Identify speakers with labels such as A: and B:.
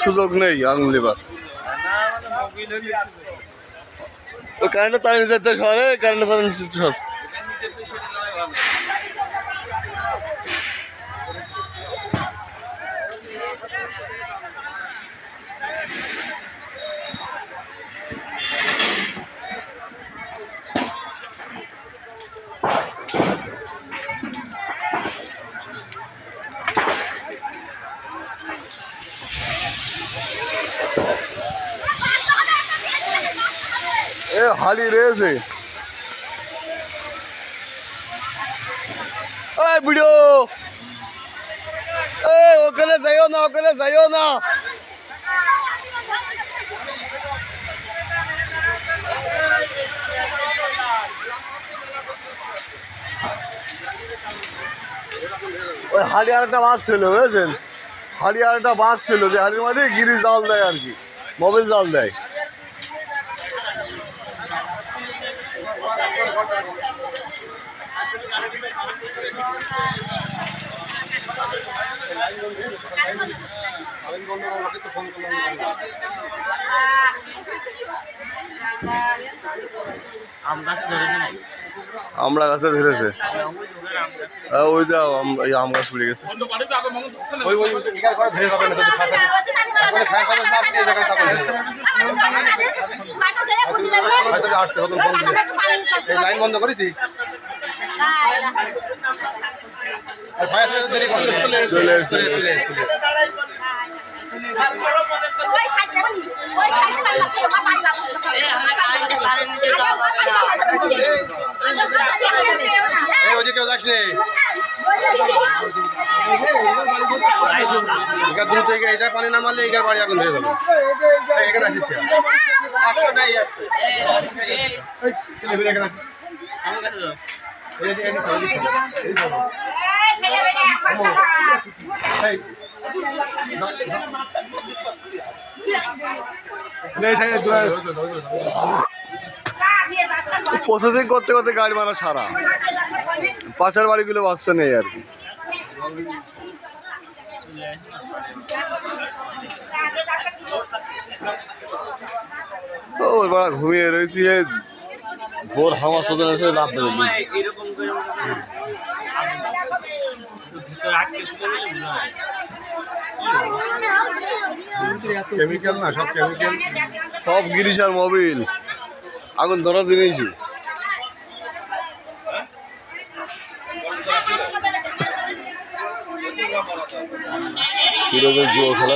A: সুযোগ নেই আগুন লেবার। ওই কারেন্টের তার নিচে শহরে কারেন্টের তার নিচে শহর। এ হালি রয়েছে ভিডিও ওখানে যাইও না, ওখানে যাইও না। ওই হাড়ি আর একটা বাস ছিল বুঝেছেন, হাড়ি আর একটা বাস ছিল যে হাড়ির মধ্যে গিরিশ জাল দেয় আর কি, মোবাইল জাল দেয়। আমরা গাছে ধরেছে, ওই যে আম গাছ পড়ে গেছে।
B: লাইন বন্ধ করেছি
A: চলে এসছে।
B: কেউ যাস নি দ্রুত এটা পানি না মারলে এগার বাড়ি আগুন ধরে যাবে। এখানে আসিস
A: প্রসেসিং করতে করতে গাড়ি মারা সারা পাশের বাড়িগুলো বাঁচতে নেই আর কি। ও বড় ঘুমিয়ে রয়েছি, ভোর হাওয়া সোজা এসে লাভ দেবে।
B: কেমিক্যাল না, সব কেমিক্যাল,
A: সব গিরিশ আর মোবিল আগুন ধরা জিনিসই। জুয়ো খেলা।